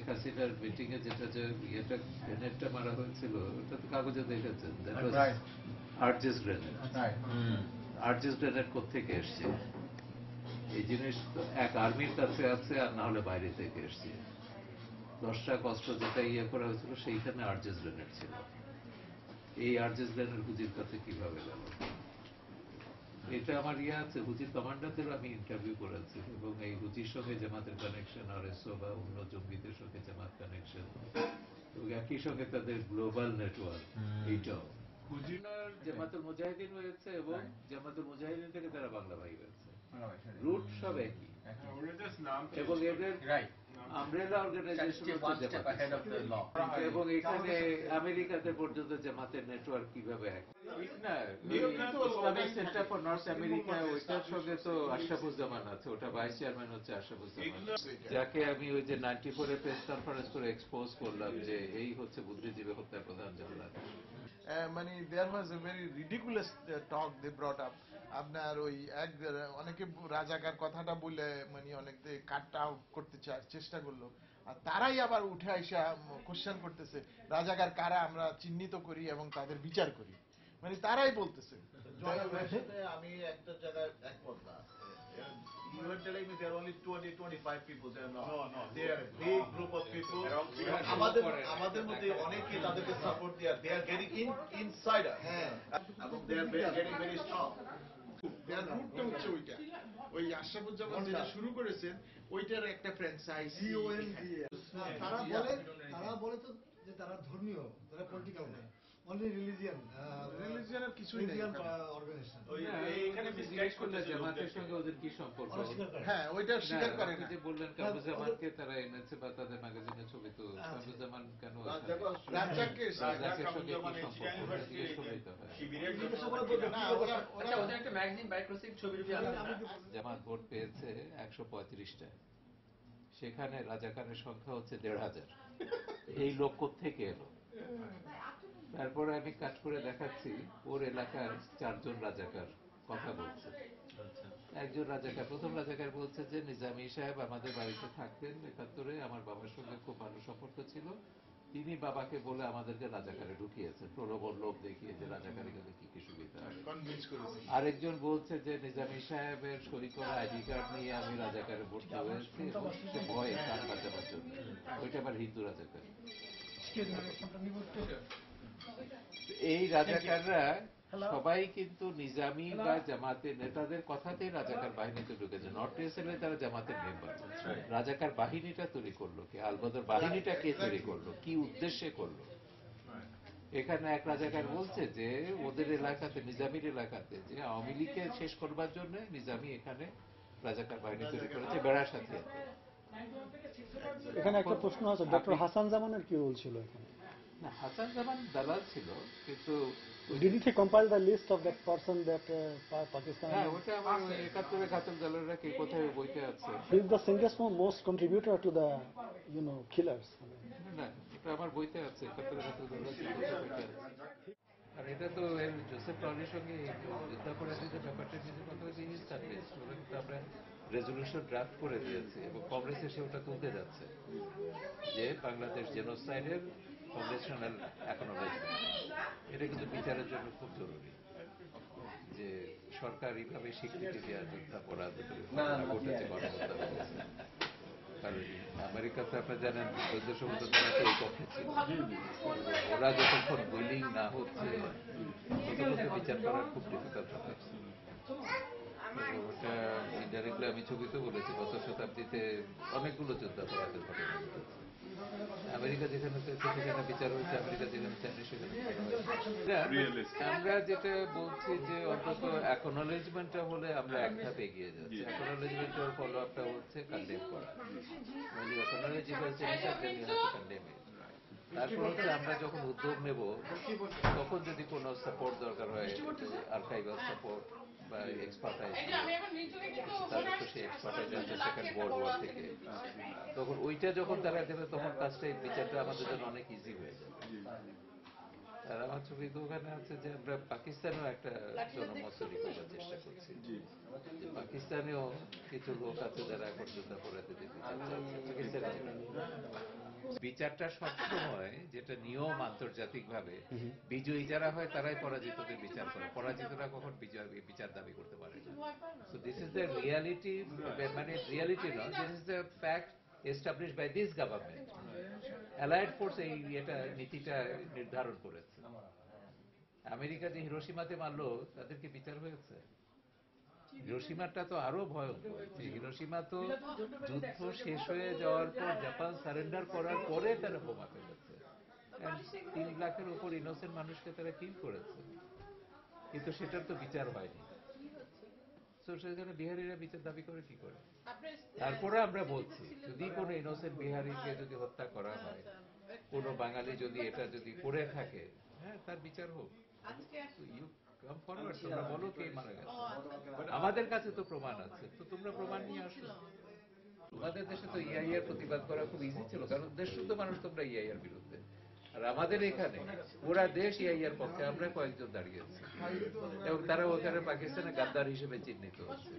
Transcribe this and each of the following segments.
হাসিনার মিটিং এ যেটা যে ইয়েটা গ্রেনেডটা মারা হয়েছিল ওটা তো কাগজে দেখেছেন, আর্জিস গ্রেনেড। আর্জিস গ্রেনেড কোত্থেকে এসছে? এই জিনিস তো এক আর্মির কাছে আছে, আর না হলে বাইরে থেকে এসছে। 10 ট্রাক অস্ত্র যেটা ইয়ে করা হয়েছিল সেইখানে আর্জিস গ্রেনেড ছিল। এই আর্জিস গ্রেনেড হুজির কাছে কিভাবে গেল? এটা আমার ইয়ে আছে, হুজির কমান্ডারদেরও আমি ইন্টারভিউ করেছি, এবং এই হুজির সঙ্গে জামাতের কানেকশন, আরএসও বা অন্য জঙ্গিদের সঙ্গে জামাত কানেকশন, এবং একই সঙ্গে তাদের গ্লোবাল নেটওয়ার্ক, এইটাও জামাতুল মুজাহিদিন হয়েছে, এবং জামাতুল মুজাহিদিন থেকে তারা বাংলা ভাই হয়েছে। রুট সব একই, এবং এদের আমব্রেলা অর্গানাইজেশন হচ্ছে জামাত, এবং এখানে আমেরিকাতে পর্যন্ত জামাতের নেটওয়ার্ক কিভাবে এক ঠিক না। Islamic centre for north America, ওইটার সঙ্গে তো আশরাফুজ্জামান আছে, ওটা ভাইস চেয়ারম্যান হচ্ছে আশরাফুজ্জামান, যাকে আমি ওই যে 94-এ প্রেস কনফারেন্স করে এক্সপোজ করলাম যে এই হচ্ছে বুদ্ধিজীবী হত্যার প্রধান জল্লাদ। মানে there was a very ridiculous talk they brought up. আপনার ওই এক অনেকে রাজাকার কথাটা বলে মানে অনেক কাটটা আউট করতে চেষ্টা করলো, আর তারাই আবার উঠে আইসা কোশ্চেন করতেছে রাজাকার কারা, আমরা চিহ্নিত করি এবং তাদের বিচার করি, মানে তারাই বলতেছে। আমি একটা জায়গায় একমত না। You were telling me there are only 20-25 people there. No, they are a big group of people. আমাদের মধ্যে অনেকে তাদেরকে সাপোর্ট দিয়ে they are getting insider. এবং they are getting very strong. দেয়ার রুটটা হচ্ছে ওইটা, ওই আশরাফুজ্জামান যেটা শুরু করেছেন ওইটার একটা ফ্র্যাঞ্চাইজ। তারা বলে তো যে তারা ধর্মীয়, তারা পলিটিক্যাল না, অনলি রিলিজিয়ানের কিছুই নেই অর্গানাইজেশন। এখানে জিজ্ঞেস করলে জামাতের সঙ্গে ওদের কি সম্পর্ক, হ্যাঁ ওইটা স্বীকার করে না। যে বললেন কামরুজ্জামানকে তারা এনেছে বা তাদের ম্যাগাজিনের ছবি, তো কামরুজ্জামান কেন রাজ্জাকের রাজ্জাকের সঙ্গে কি সম্পর্ক জিজ্ঞেস করলেই তো হয়। ওদের একটা ম্যাগাজিন বাইক্রোসিক ছবি জামাত ভোট পেয়েছে 135টা, সেখানে রাজাকারের সংখ্যা হচ্ছে 1,500। এই লোক থেকে এলো? তারপরে আমি কাজ করে দেখাচ্ছি, ওর এলাকার 4 জন রাজাকার কথা বলছে। একজন রাজাকার, প্রথম রাজাকার বলছে যে নিজামী সাহেব আমাদের বাড়িতে থাকতেন 71-এ, আমার বাবার সঙ্গে খুব ভালো সম্পর্ক ছিল, তিনি বাবাকে বলে আমাদেরকে রাজাকারে ঢুকিয়েছে, প্রলোভন লোভ দেখিয়ে যে রাজাকারে গেলে কি কি সুবিধা। আরেকজন বলছে যে নিজামী সাহেবের সই করা আইডি কার্ড নিয়ে আমি রাজাকারে ভর্তি হয়েছি সে ভয়ে কান বাঁচানোর জন্য, ওইটা আবার হিন্দু রাজাকার। এই রাজাকাররা সবাই কিন্তু নিজামী বা জামাতের নেতাদের কথাতেই রাজাকার বাহিনীতে ঢুকেছে। নর্থ ইস্টে তারা জামাতের মেম্বার। রাজাকার বাহিনীটা তৈরি করলো কে? আলবদর বাহিনীটা কে তৈরি করলো, কি উদ্দেশ্যে করলো? এখানে এক রাজাকার বলছে যে ওদের এলাকাতে, নিজামীর এলাকাতে, যে আওয়ামী লীগকে শেষ করবার জন্য নিজামী এখানে রাজাকার বাহিনী তৈরি করেছে বেড়ার সাথে। এখানে একটা প্রশ্ন আছে, ডক্টর হাসান জামানের কি রোল ছিল এখানে? না, হাসান জামান দালাল ছিল, কিন্তু Did he compile the list of that person that Pakistan? হ্যাঁ, ওটা আমার 71-এ ঘাতক দালালরা কে কোথায় বইতে আছে। He is the single most contributor to the killers. না, এটা আমার বইতে আছে, 71-এ ঘাতক দালালরা কে কোথায় বইতে আছে। আর এটা তো জোসেফ টলির সঙ্গে যুদ্ধাপরাধীদের ব্যাপারটা কিছু কথা হয়েছে, ইনি সার্ভিস, ওরা কিন্তু আমরা রেজলিউশন ড্রাফট করে দিয়েছে, এবং কংগ্রেস এসে ওটা তুলতে যাচ্ছে যে বাংলাদেশ জেনোসাইডের কংগ্রেশনাল অ্যাকনোলেজমেন্ট। এটা কিন্তু বিচারের জন্য খুব জরুরি যে সরকার এইভাবে স্বীকৃতি দেওয়া যুদ্ধাপরাধ ঘটেছে, গণহত্যা হয়েছে। কারণ আমেরিকাতে আপনারা জানেন বৈধ সমুদ্র এই পক্ষে ছিল, ওরা যতক্ষণ উইলিং না হচ্ছে ততক্ষণ বিচার করার খুব ডিফিকাল্ট হচ্ছে। ওটা ইনডাইরেক্টলি আমি ছবিতে বলেছি, গত শতাব্দীতে অনেকগুলো যুদ্ধাপরাধের ঘটনা ঘটেছে। আমেরিকা যেখানে সেখানে বিচার হয়েছে, আমেরিকা যেখানে চাইনি সেখানে। আমরা যেটা বলছি যে অন্তত অ্যাকনোলেজমেন্টটা হলে আমরা এক ধাপ এগিয়ে যাচ্ছি। অ্যাকনোলেজমেন্টের ফলো আপটা হচ্ছে কন্ডেম করা। তারপর হচ্ছে আমরা যখন উদ্যোগ নেব তখন যদি কোনো সাপোর্ট দরকার হয়, আর্কাইভাল সাপোর্ট বা এক্সপার্টাইজ, তাদের তো সেই এক্সপার্টাইজ আছে সেকেন্ড ওয়ার্ল্ড ওয়ার থেকে, তখন ওইটা যখন তারা দেবে তখন কাজটা বিচারটা আমাদের জন্য অনেক ইজি হয়ে যাবে। আর আমার ছবি তো ওখানে আছে যে আমরা পাকিস্তানেও একটা জনমত তৈরি করার চেষ্টা করছি। যে পাকিস্তানেও কিছু লোক আছে যারা এখন যুদ্ধাপরাধে যেতে চাচ্ছে পাকিস্তানে। বিচারটা সবসময় যেটা নিয়ম আন্তর্জাতিক ভাবে বিজয়ী যারা হয় তারাই পরাজিতদের বিচার করে, পরাজিতরা কখন বিচার দাবি করতে পারে না। So this is the reality, মানে রিয়ালিটি নয়, this is the fact established by this government. Allied force এই এটা নীতিটা নির্ধারণ করেছে। আমেরিকা যে হিরোশিমাতে মারলো তাদেরকে বিচার হয়েছে? হিরোশিমাটা তো আরো ভয়ঙ্কর। হিরোশিমা তো যুদ্ধ শেষ হয়ে যাওয়ার পর জাপান সারেন্ডার করার পরে তারা বোমা ফেলেছে, 3 লাখের উপর ইনোসেন্ট মানুষকে তারা কিল করেছে, কিন্তু সেটার তো বিচার হয়নি। তো সেখানে বিহারিরা বিচার দাবি করে কি করে? তারপরে আমরা বলছি যদি কোনো ইনোসেন্ট বিহারিকে যদি হত্যা করা হয়, কোনো বাঙালি যদি এটা যদি করে থাকে, হ্যাঁ তার বিচার হোক। তোমরা বলো কে মারা গেছে, আমাদের কাছে তো প্রমাণ আছে, তো তোমরা প্রমাণ নিয়ে আসো। তোমাদের দেশে তো ইআইআর প্রতিবাদ করা খুব ইজি ছিল, কারণ দেশ শুদ্ধ মানুষ তোমরা ইআইআর বিরুদ্ধে, আর আমাদের এখানে পুরা দেশ ইআইআর পক্ষে, আমরা কয়েকজন দাঁড়িয়েছি এবং তারা ওখানে পাকিস্তানের গাদ্দার হিসেবে চিহ্নিত হচ্ছে।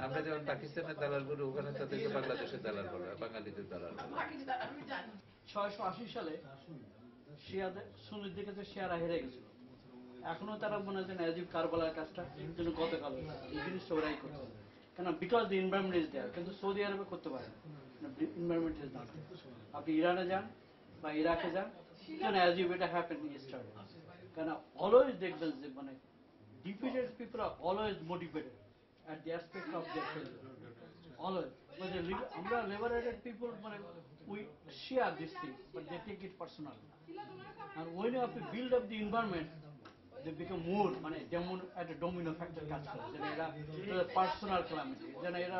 আমরা যেমন পাকিস্তানের দালাল বলে, ওখানে তাদেরকে বাংলাদেশের দালাল বলা, বাঙালিদের দালাল বলা। 680 সালে শিয়াদের সুন্নিদের কাছে শিয়ারা হেরে গেছিল, এখনো তারা মনে হয় যে নাজিব কারবালার কাজটা যেন গতকাল এই জিনিসটা ওরাই করছে, কেন because the environment is there, কিন্তু সৌদি আরবে করতে পারে না, এনভায়রনমেন্ট ইজ নট। আপনি ইরানে যান বা ইরাকে যান, নাজিব এটা হ্যাপেন ইয়েস্টারডে, কেন অলওয়েজ দেখবেন যে মানে defeated people are always motivated at the aspect of their failure. Always. But আমরা liberated people, we share this thing, but they take it personally. And when you have to build up the environment, they become more, যেমন একটা domino factor কাজ করে, যেন এরা personal calamity, যেন এরা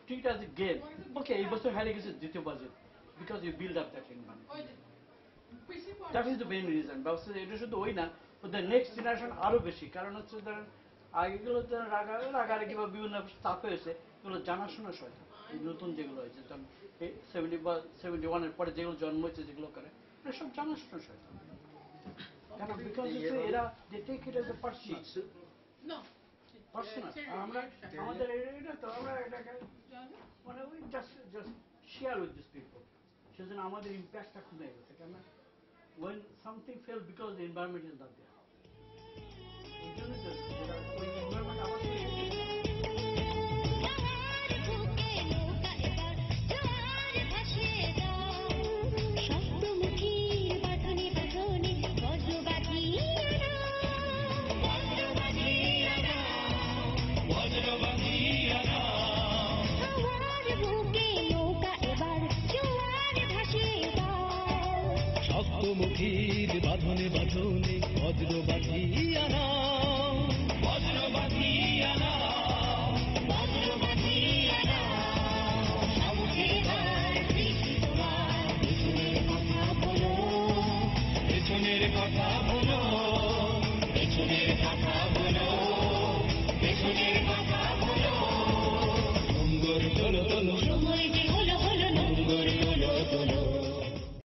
treat as a game. Okay, এই বছর হারিয়ে গেছে দ্বিতীয় budget, because you build up that environment. That is the main reason. ব্যবস্থা এটা শুধু ওই না, but the next generation আরো বেশি, কারণ হচ্ছে ধরেন আগেগুলো রাগারাগি বা বিভিন্ন স্টাফ হয়েছে, এগুলো জানাশোনা শয়তান। এই নতুন যেগুলো হয়েছে 70 বা 71-এর পরে যেগুলো জন্ম হয়েছে, যেগুলো করে সব জানাশোনা শয়তান, কেন বিকজ এরা they take it as a personal. আমরা আমাদের এটা তো আমরা এটাকে we just share with these people, সেজন্য আমাদের ইম্প্যাক্টটা কমে গেছে, কেন when something fails because the environment is not there. শক্তমুখীর বাঁধনে বাঁধনে বজ্র